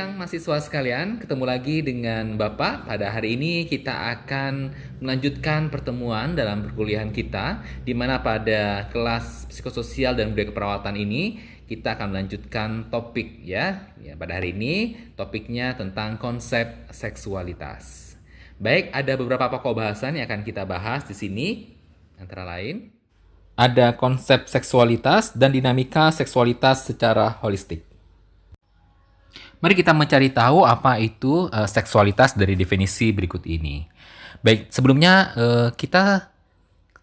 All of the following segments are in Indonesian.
siang mahasiswa sekalian, ketemu lagi dengan Bapak. Pada hari ini kita akan melanjutkan pertemuan dalam perkuliahan kita, di mana pada kelas psikososial dan budaya keperawatan ini kita akan melanjutkan topik ya. Pada hari ini topiknya tentang konsep seksualitas. Baik, ada beberapa pokok bahasan yang akan kita bahas di sini, antara lain ada konsep seksualitas dan dinamika seksualitas secara holistik. Mari kita mencari tahu apa itu seksualitas dari definisi berikut ini. Baik, sebelumnya kita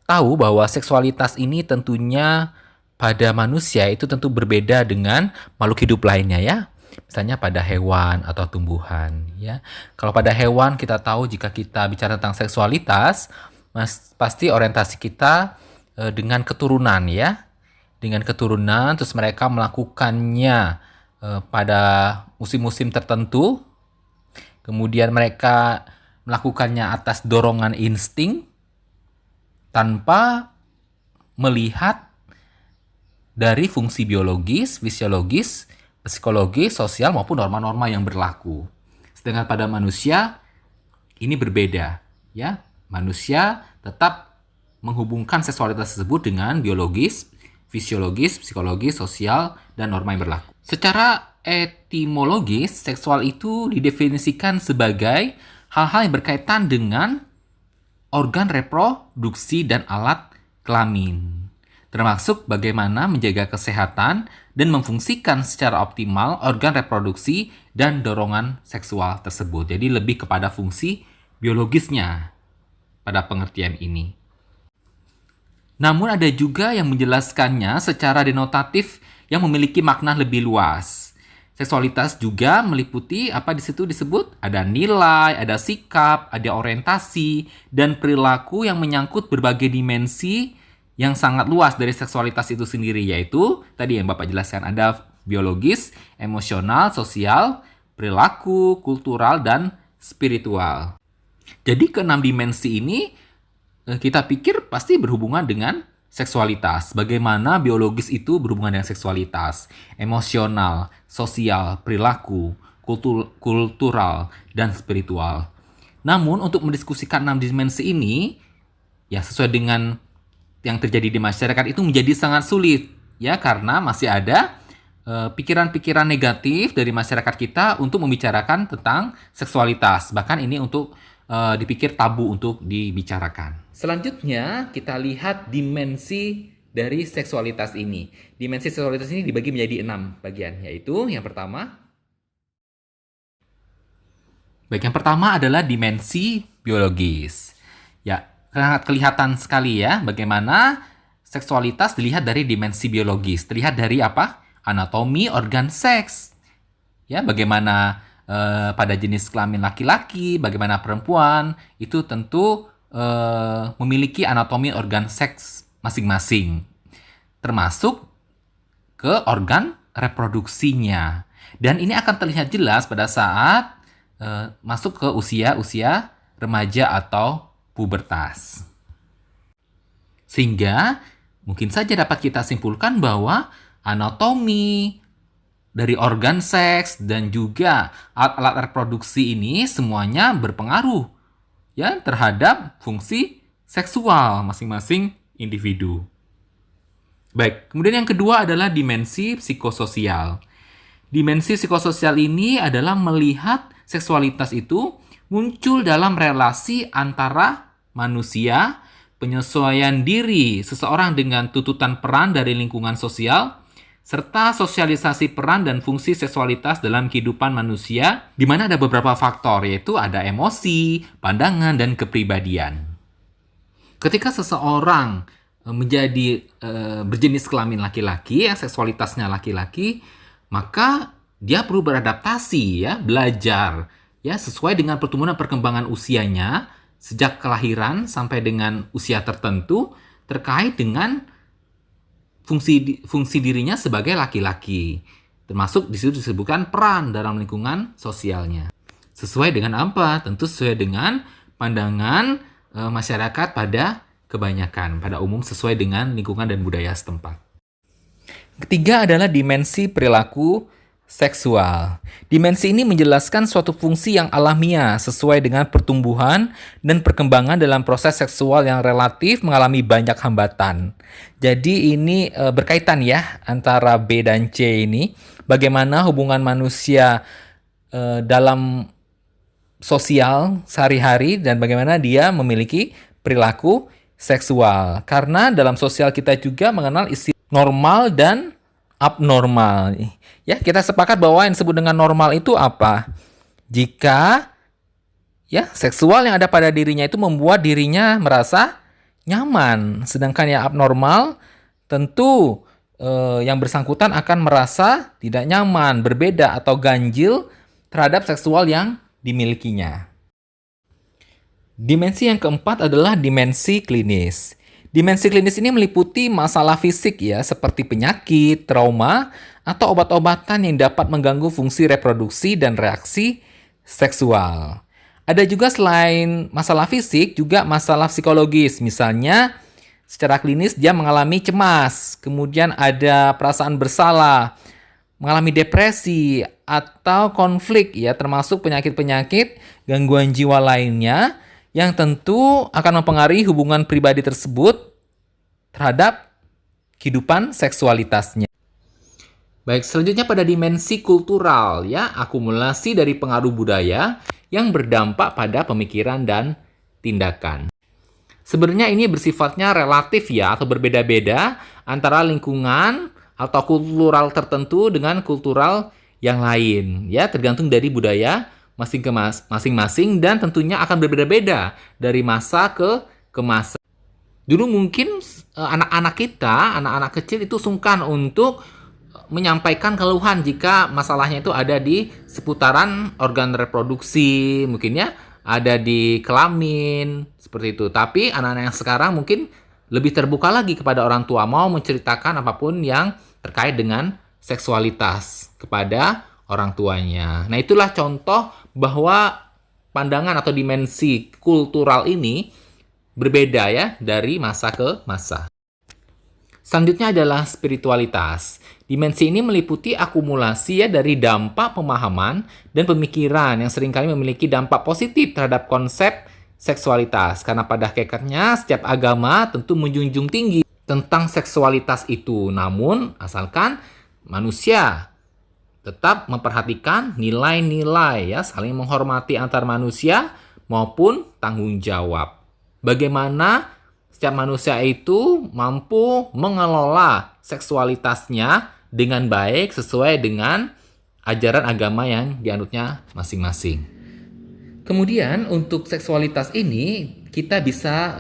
tahu bahwa seksualitas ini tentunya pada manusia itu tentu berbeda dengan makhluk hidup lainnya ya. Misalnya pada hewan atau tumbuhan ya. Kalau pada hewan kita tahu jika kita bicara tentang seksualitas, pasti orientasi kita dengan keturunan ya. Dengan keturunan terus mereka melakukannya pada musim-musim tertentu, kemudian mereka melakukannya atas dorongan insting tanpa melihat dari fungsi biologis, fisiologis, psikologis, sosial maupun norma-norma yang berlaku. Sedangkan pada manusia ini berbeda, ya. Manusia tetap menghubungkan seksualitas tersebut dengan biologis, fisiologis, psikologis, sosial, dan norma yang berlaku. Secara etimologis, seksual itu didefinisikan sebagai hal-hal yang berkaitan dengan organ reproduksi dan alat kelamin, termasuk bagaimana menjaga kesehatan dan memfungsikan secara optimal organ reproduksi dan dorongan seksual tersebut. Jadi lebih kepada fungsi biologisnya pada pengertian ini. Namun ada juga yang menjelaskannya secara denotatif yang memiliki makna lebih luas. Seksualitas juga meliputi apa di situ disebut? Ada nilai, ada sikap, ada orientasi, dan perilaku yang menyangkut berbagai dimensi yang sangat luas dari seksualitas itu sendiri, yaitu tadi yang Bapak jelaskan, ada biologis, emosional, sosial, perilaku, kultural, dan spiritual. Jadi keenam dimensi ini kita pikir pasti berhubungan dengan seksualitas. Bagaimana biologis itu berhubungan dengan seksualitas, emosional, sosial, perilaku, kultural, dan spiritual. Namun untuk mendiskusikan 6 dimensi ini, ya sesuai dengan yang terjadi di masyarakat itu menjadi sangat sulit, ya karena masih ada pikiran-pikiran negatif dari masyarakat kita untuk membicarakan tentang seksualitas. Bahkan ini untuk dipikir tabu untuk dibicarakan. Selanjutnya kita lihat dimensi dari seksualitas ini. Dimensi seksualitas ini dibagi menjadi 6 bagian, yaitu yang pertama. Baik, yang pertama adalah dimensi biologis. Ya, sangat kelihatan sekali ya bagaimana seksualitas dilihat dari dimensi biologis. Terlihat dari apa? Anatomi organ seks. Ya, bagaimana pada jenis kelamin laki-laki, bagaimana perempuan, itu tentu memiliki anatomi organ seks masing-masing, termasuk ke organ reproduksinya. Dan ini akan terlihat jelas pada saat masuk ke usia remaja atau pubertas. Sehingga mungkin saja dapat kita simpulkan bahwa anatomi dari organ seks dan juga alat-alat reproduksi ini semuanya berpengaruh ya terhadap fungsi seksual masing-masing individu. Baik, kemudian yang kedua adalah dimensi psikososial. Dimensi psikososial ini adalah melihat seksualitas itu muncul dalam relasi antara manusia, penyesuaian diri seseorang dengan tuntutan peran dari lingkungan sosial, serta sosialisasi peran dan fungsi seksualitas dalam kehidupan manusia, di mana ada beberapa faktor, yaitu ada emosi, pandangan, dan kepribadian. Ketika seseorang menjadi berjenis kelamin laki-laki, ya, seksualitasnya laki-laki, maka dia perlu beradaptasi, ya, belajar, ya, sesuai dengan pertumbuhan perkembangan usianya, sejak kelahiran sampai dengan usia tertentu, terkait dengan fungsi dirinya sebagai laki-laki, termasuk di situ disebutkan peran dalam lingkungan sosialnya. Sesuai dengan apa? Tentu sesuai dengan pandangan masyarakat pada kebanyakan, pada umum sesuai dengan lingkungan dan budaya setempat. Ketiga adalah dimensi perilaku seksual. Dimensi ini menjelaskan suatu fungsi yang alamiah sesuai dengan pertumbuhan dan perkembangan dalam proses seksual yang relatif mengalami banyak hambatan. Jadi ini berkaitan ya antara B dan C ini. Bagaimana hubungan manusia dalam sosial sehari-hari dan bagaimana dia memiliki perilaku seksual. Karena dalam sosial kita juga mengenal istilah normal dan abnormal. Ya, kita sepakat bahwa yang disebut dengan normal itu apa? Jika ya seksual yang ada pada dirinya itu membuat dirinya merasa nyaman, sedangkan yang abnormal tentu yang bersangkutan akan merasa tidak nyaman, berbeda atau ganjil terhadap seksual yang dimilikinya. Dimensi yang keempat adalah dimensi klinis. Dimensi klinis ini meliputi masalah fisik ya, seperti penyakit, trauma, atau obat-obatan yang dapat mengganggu fungsi reproduksi dan reaksi seksual. Ada juga selain masalah fisik, juga masalah psikologis. Misalnya, secara klinis dia mengalami cemas, kemudian ada perasaan bersalah, mengalami depresi, atau konflik ya, termasuk penyakit-penyakit gangguan jiwa lainnya, yang tentu akan mempengaruhi hubungan pribadi tersebut terhadap kehidupan seksualitasnya. Baik, selanjutnya pada dimensi kultural ya, akumulasi dari pengaruh budaya yang berdampak pada pemikiran dan tindakan. Sebenarnya ini bersifatnya relatif ya atau berbeda-beda antara lingkungan atau kultural tertentu dengan kultural yang lain ya, tergantung dari budaya masing-masing dan tentunya akan berbeda-beda dari masa ke masa. Dulu mungkin anak-anak kita, anak-anak kecil itu sungkan untuk menyampaikan keluhan jika masalahnya itu ada di seputaran organ reproduksi, mungkin ya ada di kelamin, seperti itu. Tapi anak-anak yang sekarang mungkin lebih terbuka lagi kepada orang tua, mau menceritakan apapun yang terkait dengan seksualitas kepada orang tuanya. Nah, itulah contoh bahwa pandangan atau dimensi kultural ini berbeda ya dari masa ke masa. Selanjutnya adalah spiritualitas. Dimensi ini meliputi akumulasi ya dari dampak pemahaman dan pemikiran yang seringkali memiliki dampak positif terhadap konsep seksualitas. Karena pada hakikatnya setiap agama tentu menjunjung tinggi tentang seksualitas itu. Namun, asalkan manusia tetap memperhatikan nilai-nilai ya, saling menghormati antar manusia maupun tanggung jawab. Bagaimana setiap manusia itu mampu mengelola seksualitasnya dengan baik sesuai dengan ajaran agama yang dianutnya masing-masing. Kemudian untuk seksualitas ini kita bisa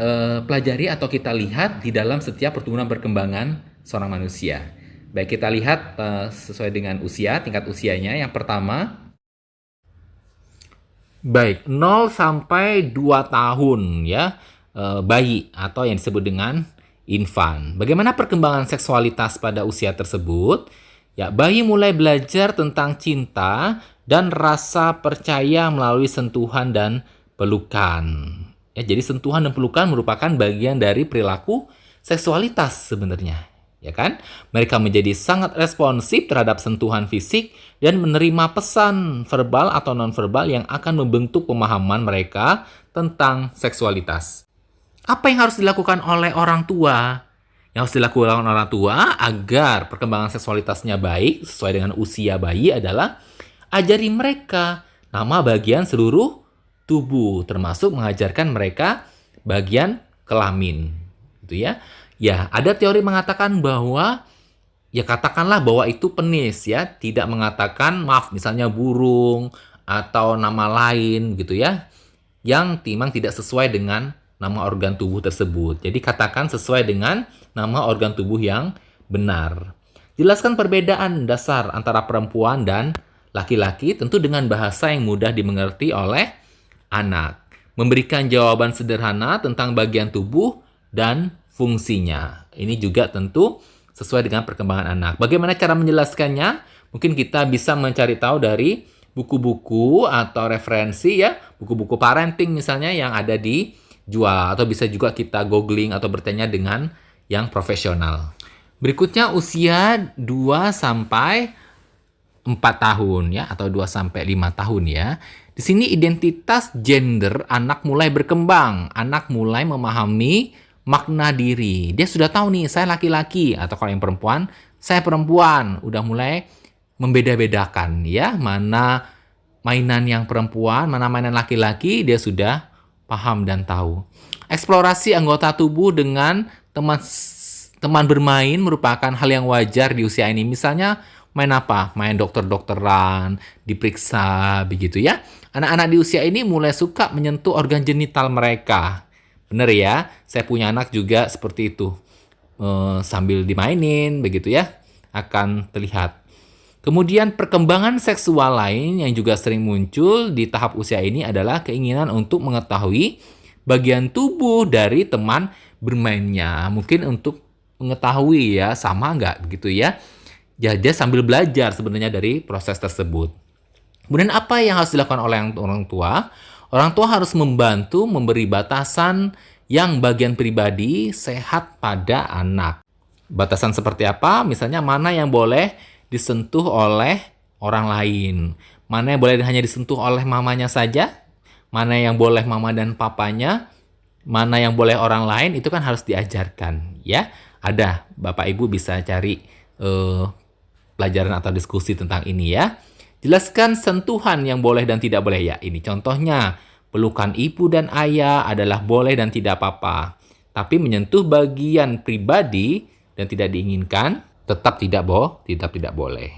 pelajari atau kita lihat di dalam setiap pertumbuhan perkembangan seorang manusia. Baik, kita lihat sesuai dengan usia, tingkat usianya. Yang pertama, baik, 0 sampai 2 tahun ya, bayi atau yang disebut dengan infant. Bagaimana perkembangan seksualitas pada usia tersebut? Ya, bayi mulai belajar tentang cinta dan rasa percaya melalui sentuhan dan pelukan. Ya, jadi sentuhan dan pelukan merupakan bagian dari perilaku seksualitas sebenarnya. Ya kan? Mereka menjadi sangat responsif terhadap sentuhan fisik dan menerima pesan verbal atau nonverbal yang akan membentuk pemahaman mereka tentang seksualitas. Apa yang harus dilakukan oleh orang tua? Yang harus dilakukan oleh orang tua agar perkembangan seksualitasnya baik sesuai dengan usia bayi adalah ajari mereka nama bagian seluruh tubuh, termasuk mengajarkan mereka bagian kelamin. Gitu ya. Ya, ada teori mengatakan bahwa ya katakanlah bahwa itu penis ya, tidak mengatakan maaf misalnya burung atau nama lain gitu ya, yang memang tidak sesuai dengan nama organ tubuh tersebut. Jadi katakan sesuai dengan nama organ tubuh yang benar. Jelaskan perbedaan dasar antara perempuan dan laki-laki tentu dengan bahasa yang mudah dimengerti oleh anak. Memberikan jawaban sederhana tentang bagian tubuh dan fungsinya. Ini juga tentu sesuai dengan perkembangan anak. Bagaimana cara menjelaskannya? Mungkin kita bisa mencari tahu dari buku-buku atau referensi ya, buku-buku parenting misalnya yang ada dijual, atau bisa juga kita googling atau bertanya dengan yang profesional. Berikutnya usia 2 sampai 4 tahun ya atau 2 sampai 5 tahun ya. Di sini identitas gender anak mulai berkembang, anak mulai memahami makna diri. Dia sudah tahu nih, saya laki-laki atau kalau yang perempuan, saya perempuan. Udah mulai membeda-bedakan ya, mana mainan yang perempuan, mana mainan laki-laki, dia sudah paham dan tahu. Eksplorasi anggota tubuh dengan teman bermain merupakan hal yang wajar di usia ini. Misalnya main apa? Main dokter-dokteran, diperiksa, begitu ya. Anak-anak di usia ini mulai suka menyentuh organ genital mereka. Bener ya, saya punya anak juga seperti itu. Sambil dimainin, begitu ya, akan terlihat. Kemudian perkembangan seksual lain yang juga sering muncul di tahap usia ini adalah keinginan untuk mengetahui bagian tubuh dari teman bermainnya. Mungkin untuk mengetahui ya, sama nggak begitu ya. Jadi sambil belajar sebenarnya dari proses tersebut. Kemudian apa yang harus dilakukan oleh orang tua? Orang tua harus membantu memberi batasan yang bagian pribadi sehat pada anak. Batasan seperti apa? Misalnya mana yang boleh disentuh oleh orang lain. Mana yang boleh hanya disentuh oleh mamanya saja. Mana yang boleh mama dan papanya. Mana yang boleh orang lain, itu kan harus diajarkan. Ya, ada Bapak Ibu bisa cari pelajaran atau diskusi tentang ini ya. Jelaskan sentuhan yang boleh dan tidak boleh ya. Ini contohnya, pelukan ibu dan ayah adalah boleh dan tidak apa-apa. Tapi menyentuh bagian pribadi dan tidak diinginkan tetap tidak boleh.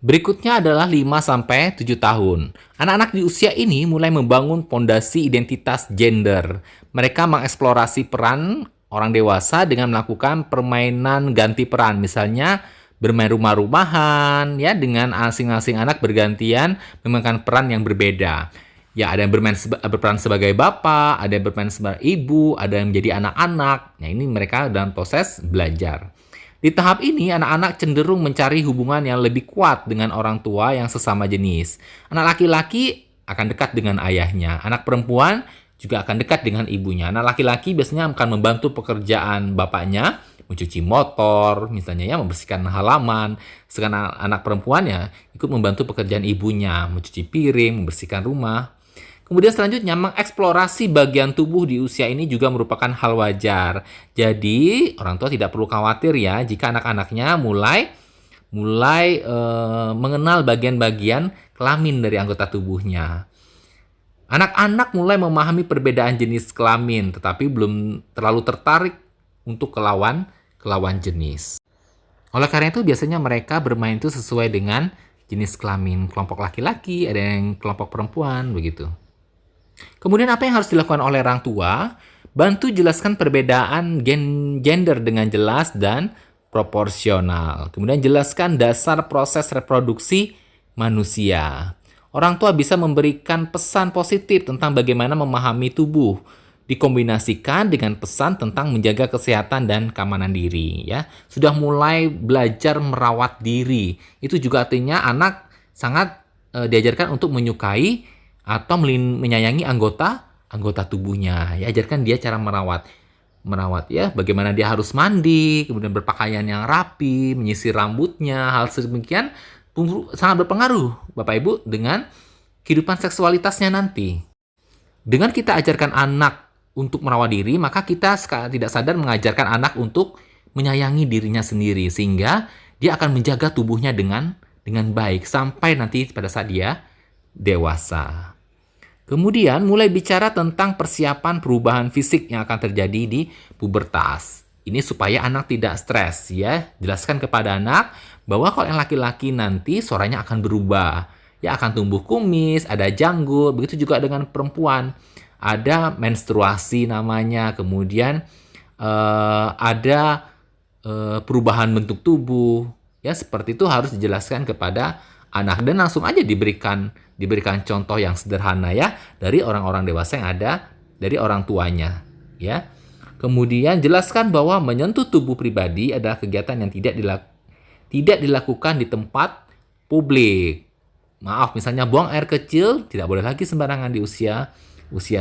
Berikutnya adalah 5-7 tahun. Anak-anak di usia ini mulai membangun fondasi identitas gender. Mereka mengeksplorasi peran orang dewasa dengan melakukan permainan ganti peran. Misalnya bermain rumah-rumahan ya, dengan masing-masing anak bergantian memainkan peran yang berbeda. Ya, ada yang berperan sebagai bapak, ada yang berperan sebagai ibu, ada yang menjadi anak-anak. Nah, ini mereka dalam proses belajar. Di tahap ini, anak-anak cenderung mencari hubungan yang lebih kuat dengan orang tua yang sesama jenis. Anak laki-laki akan dekat dengan ayahnya. Anak perempuan juga akan dekat dengan ibunya. Anak laki-laki biasanya akan membantu pekerjaan bapaknya, mencuci motor, misalnya ya, membersihkan halaman. Sedangkan anak perempuan ya ikut membantu pekerjaan ibunya, mencuci piring, membersihkan rumah. Kemudian selanjutnya, mengeksplorasi bagian tubuh di usia ini juga merupakan hal wajar. Jadi, orang tua tidak perlu khawatir ya jika anak-anaknya mulai mengenal bagian-bagian kelamin dari anggota tubuhnya. Anak-anak mulai memahami perbedaan jenis kelamin, tetapi belum terlalu tertarik untuk kelawan jenis. Oleh karena itu, biasanya mereka bermain itu sesuai dengan jenis kelamin. Kelompok laki-laki, ada yang kelompok perempuan, begitu. Kemudian apa yang harus dilakukan oleh orang tua? Bantu jelaskan perbedaan gender dengan jelas dan proporsional. Kemudian jelaskan dasar proses reproduksi manusia. Orang tua bisa memberikan pesan positif tentang bagaimana memahami tubuh, dikombinasikan dengan pesan tentang menjaga kesehatan dan keamanan diri. Ya, sudah mulai belajar merawat diri. Itu juga artinya anak sangat diajarkan untuk menyukai atau menyayangi anggota tubuhnya. Ya, ajarkan dia cara merawat ya, bagaimana dia harus mandi, kemudian berpakaian yang rapi, menyisir rambutnya. Hal sedemikian sangat berpengaruh Bapak Ibu dengan kehidupan seksualitasnya nanti. Dengan kita ajarkan anak untuk merawat diri, maka kita tidak sadar mengajarkan anak untuk menyayangi dirinya sendiri, sehingga dia akan menjaga tubuhnya dengan baik sampai nanti pada saat dia dewasa. Kemudian mulai bicara tentang persiapan perubahan fisik yang akan terjadi di pubertas. Ini supaya anak tidak stres ya. Jelaskan kepada anak bahwa kalau yang laki-laki nanti suaranya akan berubah. Ya, akan tumbuh kumis, ada janggut, begitu juga dengan perempuan. Ada menstruasi namanya, kemudian ada perubahan bentuk tubuh. Ya, seperti itu harus dijelaskan kepada anak dan langsung aja diberikan contoh yang sederhana ya dari orang-orang dewasa yang ada, dari orang tuanya ya. Kemudian jelaskan bahwa menyentuh tubuh pribadi adalah kegiatan yang tidak dilakukan di tempat publik. Maaf, misalnya buang air kecil tidak boleh lagi sembarangan di usia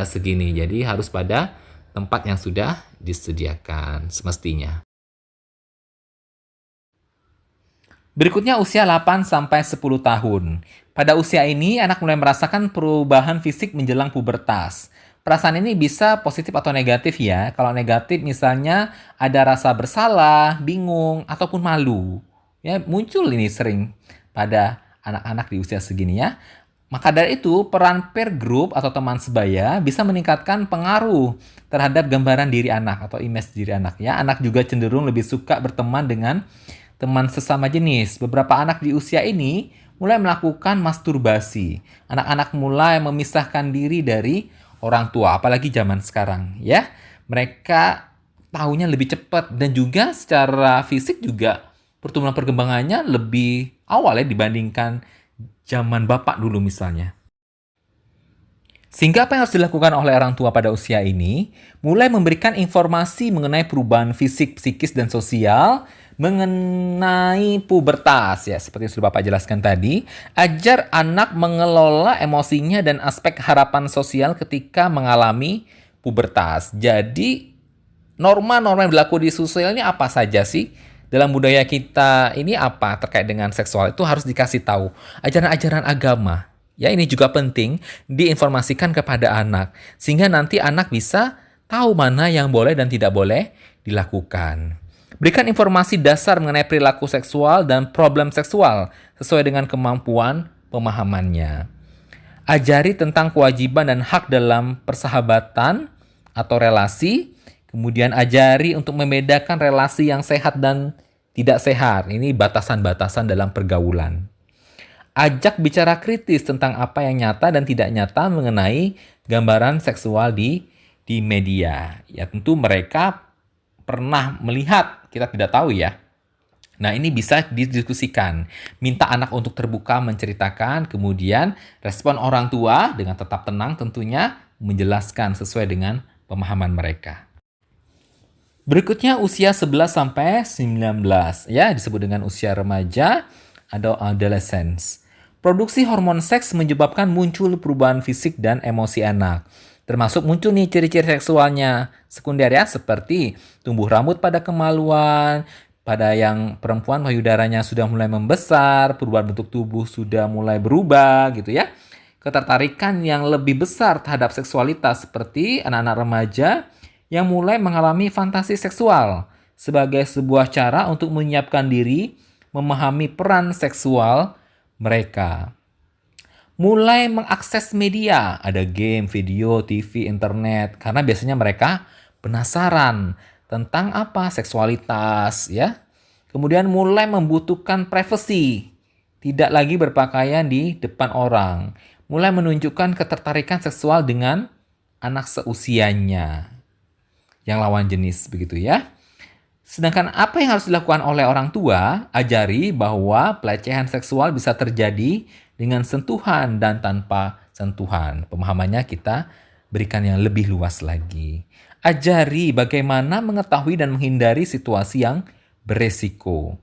segini. Jadi harus pada tempat yang sudah disediakan semestinya. Berikutnya usia 8 sampai 10 tahun. Pada usia ini, anak mulai merasakan perubahan fisik menjelang pubertas. Perasaan ini bisa positif atau negatif ya. Kalau negatif misalnya ada rasa bersalah, bingung, ataupun malu. Ya, muncul ini sering pada anak-anak di usia segini ya. Maka dari itu, peran peer group atau teman sebaya bisa meningkatkan pengaruh terhadap gambaran diri anak atau image diri anak ya. Anak juga cenderung lebih suka berteman dengan teman sesama jenis. Beberapa anak di usia ini mulai melakukan masturbasi. Anak-anak mulai memisahkan diri dari orang tua, apalagi zaman sekarang ya. Mereka tahunya lebih cepat dan juga secara fisik juga pertumbuhan perkembangannya lebih awal ya dibandingkan zaman bapak dulu misalnya. Sehingga apa yang harus dilakukan oleh orang tua pada usia ini? Mulai memberikan informasi mengenai perubahan fisik, psikis, dan sosial mengenai pubertas ya, seperti yang sudah Bapak jelaskan tadi. Ajar anak mengelola emosinya dan aspek harapan sosial ketika mengalami pubertas. Jadi, norma-norma yang berlaku di sosial ini apa saja sih? Dalam budaya kita ini apa terkait dengan seksual itu harus dikasih tahu. Ajaran-ajaran agama. Ya, ini juga penting diinformasikan kepada anak. Sehingga nanti anak bisa tahu mana yang boleh dan tidak boleh dilakukan. Berikan informasi dasar mengenai perilaku seksual dan problem seksual sesuai dengan kemampuan pemahamannya. Ajari tentang kewajiban dan hak dalam persahabatan atau relasi. Kemudian ajari untuk membedakan relasi yang sehat dan tidak sehat. Ini batasan-batasan dalam pergaulan. Ajak bicara kritis tentang apa yang nyata dan tidak nyata mengenai gambaran seksual di media. Ya tentu mereka pernah melihat, kita tidak tahu ya. Nah ini bisa didiskusikan. Minta anak untuk terbuka menceritakan, kemudian respon orang tua dengan tetap tenang tentunya menjelaskan sesuai dengan pemahaman mereka. Berikutnya usia 11 sampai 19 ya, disebut dengan usia remaja atau adolescence. Produksi hormon seks menyebabkan muncul perubahan fisik dan emosi anak. Termasuk muncul nih ciri-ciri seksualnya sekunder ya, seperti tumbuh rambut pada kemaluan, pada yang perempuan payudaranya sudah mulai membesar, perubahan bentuk tubuh sudah mulai berubah gitu ya. Ketertarikan yang lebih besar terhadap seksualitas seperti anak-anak remaja yang mulai mengalami fantasi seksual sebagai sebuah cara untuk menyiapkan diri memahami peran seksual mereka. Mulai mengakses media, ada game, video, TV, internet, karena biasanya mereka penasaran tentang apa seksualitas ya. Kemudian mulai membutuhkan privasi, tidak lagi berpakaian di depan orang, mulai menunjukkan ketertarikan seksual dengan anak seusianya yang lawan jenis begitu ya. Sedangkan apa yang harus dilakukan oleh orang tua, ajari bahwa pelecehan seksual bisa terjadi dengan sentuhan dan tanpa sentuhan. Pemahamannya kita berikan yang lebih luas lagi. Ajari bagaimana mengetahui dan menghindari situasi yang beresiko,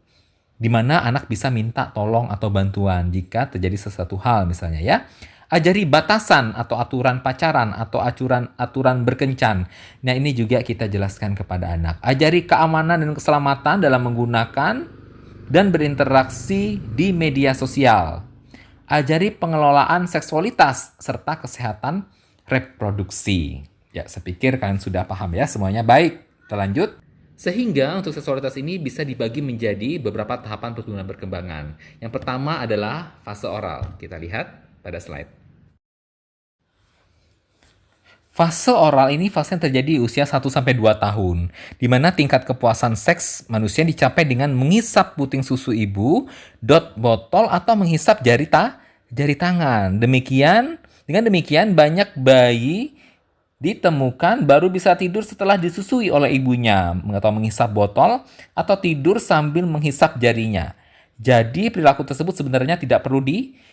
di mana anak bisa minta tolong atau bantuan jika terjadi sesuatu hal misalnya ya. Ajari batasan atau aturan pacaran atau aturan berkencan. Nah ini juga kita jelaskan kepada anak. Ajari keamanan dan keselamatan dalam menggunakan dan berinteraksi di media sosial. Ajari pengelolaan seksualitas serta kesehatan reproduksi. Ya, saya pikir kalian sudah paham ya semuanya. Baik, kita lanjut. Sehingga untuk seksualitas ini bisa dibagi menjadi beberapa tahapan pertumbuhan perkembangan. Yang pertama adalah fase oral. Kita lihat pada slide. Fase oral ini fase yang terjadi di usia 1-2 tahun, di mana tingkat kepuasan seks manusia dicapai dengan menghisap puting susu ibu, dot botol, atau menghisap jari tangan. Dengan demikian banyak bayi ditemukan baru bisa tidur setelah disusui oleh ibunya, atau menghisap botol, atau tidur sambil menghisap jarinya. Jadi perilaku tersebut sebenarnya tidak perlu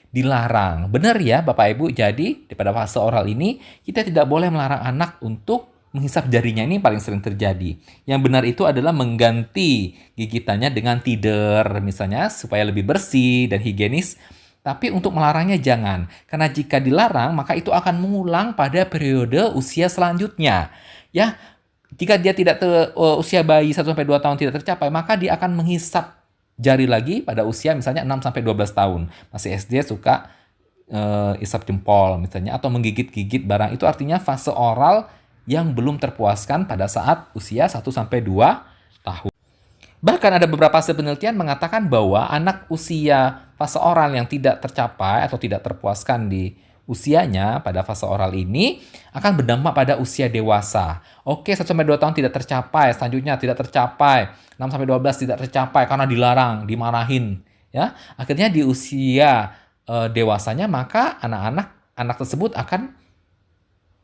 dilarang. Benar ya Bapak Ibu, jadi pada fase oral ini kita tidak boleh melarang anak untuk menghisap jarinya, ini paling sering terjadi. Yang benar itu adalah mengganti gigitannya dengan tider misalnya supaya lebih bersih dan higienis. Tapi untuk melarangnya jangan, karena jika dilarang maka itu akan mengulang pada periode usia selanjutnya. Ya, jika dia tidak usia bayi 1-2 tahun tidak tercapai, maka dia akan menghisap jari lagi pada usia misalnya 6-12 tahun. Masih SD suka isap jempol misalnya, atau menggigit-gigit barang. Itu artinya fase oral yang belum terpuaskan pada saat usia 1-2 tahun. Bahkan ada beberapa hasil penelitian mengatakan bahwa anak usia fase oral yang tidak tercapai atau tidak terpuaskan di usianya pada fase oral ini akan berdampak pada usia dewasa. Oke, 1-2 tahun tidak tercapai, selanjutnya tidak tercapai, 6-12 tidak tercapai karena dilarang, dimarahin, ya. Akhirnya di usia dewasanya maka anak tersebut akan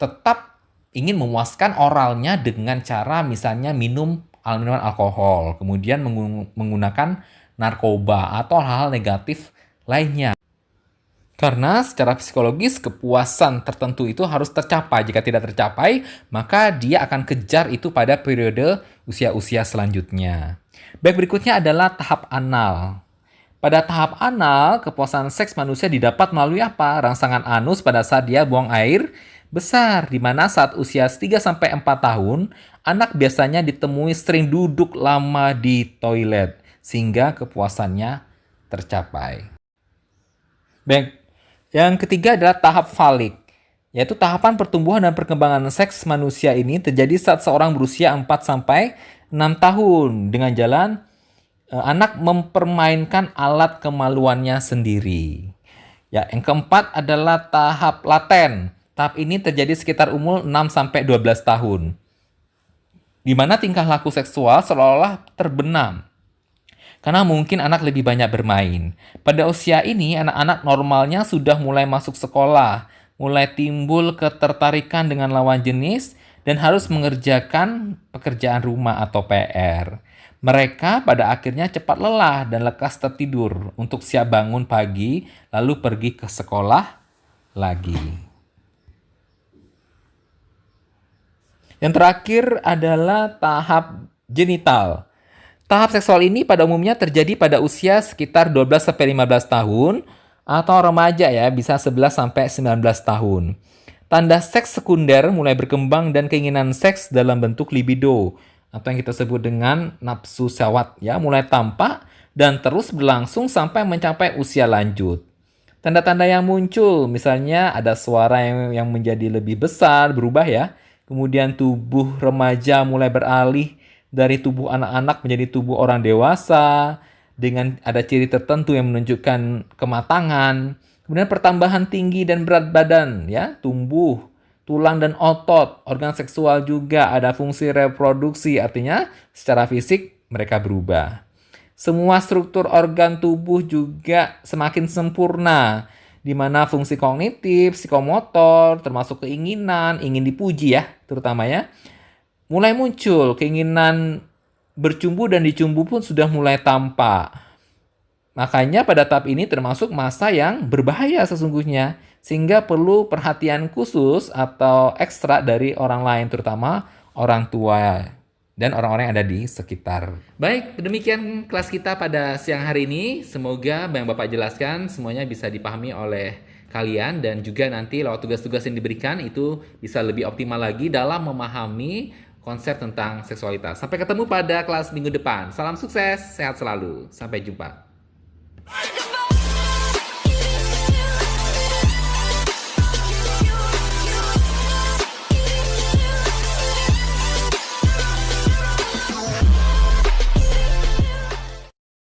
tetap ingin memuaskan oralnya dengan cara misalnya minum minuman alkohol, kemudian menggunakan narkoba atau hal-hal negatif lainnya. Karena secara psikologis kepuasan tertentu itu harus tercapai. Jika tidak tercapai, maka dia akan kejar itu pada periode usia-usia selanjutnya. Baik, berikutnya adalah tahap anal. Pada tahap anal, kepuasan seks manusia didapat melalui apa? Rangsangan anus pada saat dia buang air besar, di mana saat usia 3-4 tahun, anak biasanya ditemui sering duduk lama di toilet, sehingga kepuasannya tercapai. Baik, yang ketiga adalah tahap falik, yaitu tahapan pertumbuhan dan perkembangan seks manusia ini terjadi saat seorang berusia 4-6 tahun dengan jalan anak mempermainkan alat kemaluannya sendiri. Ya, yang keempat adalah tahap laten. Tahap ini terjadi sekitar umur 6-12 tahun, di mana tingkah laku seksual seolah-olah terbenam, karena mungkin anak lebih banyak bermain. Pada usia ini, anak-anak normalnya sudah mulai masuk sekolah, mulai timbul ketertarikan dengan lawan jenis, dan harus mengerjakan pekerjaan rumah atau PR. Mereka pada akhirnya cepat lelah dan lekas tertidur untuk siap bangun pagi, lalu pergi ke sekolah lagi. Yang terakhir adalah tahap genital. Tahap seksual ini pada umumnya terjadi pada usia sekitar 12-15 tahun atau remaja ya, bisa 11-19 tahun. Tanda seks sekunder mulai berkembang dan keinginan seks dalam bentuk libido atau yang kita sebut dengan nafsu syahwat ya, mulai tampak dan terus berlangsung sampai mencapai usia lanjut. Tanda-tanda yang muncul misalnya ada suara yang menjadi lebih besar, berubah ya. Kemudian tubuh remaja mulai beralih dari tubuh anak-anak menjadi tubuh orang dewasa dengan ada ciri tertentu yang menunjukkan kematangan. Kemudian pertambahan tinggi dan berat badan ya, tumbuh tulang dan otot, organ seksual juga, ada fungsi reproduksi, artinya secara fisik mereka berubah. Semua struktur organ tubuh juga semakin sempurna, di mana fungsi kognitif, psikomotor, termasuk keinginan, ingin dipuji ya, terutama ya, mulai muncul. Keinginan bercumbu dan dicumbu pun sudah mulai tampak. Makanya pada tahap ini termasuk masa yang berbahaya sesungguhnya, sehingga perlu perhatian khusus atau ekstra dari orang lain, terutama orang tua dan orang-orang yang ada di sekitar. Baik, demikian kelas kita pada siang hari ini. Semoga yang Bapak jelaskan semuanya bisa dipahami oleh kalian dan juga nanti lewat tugas-tugas yang diberikan itu bisa lebih optimal lagi dalam memahami konsep tentang seksualitas. Sampai ketemu pada kelas minggu depan. Salam sukses, sehat selalu. Sampai jumpa.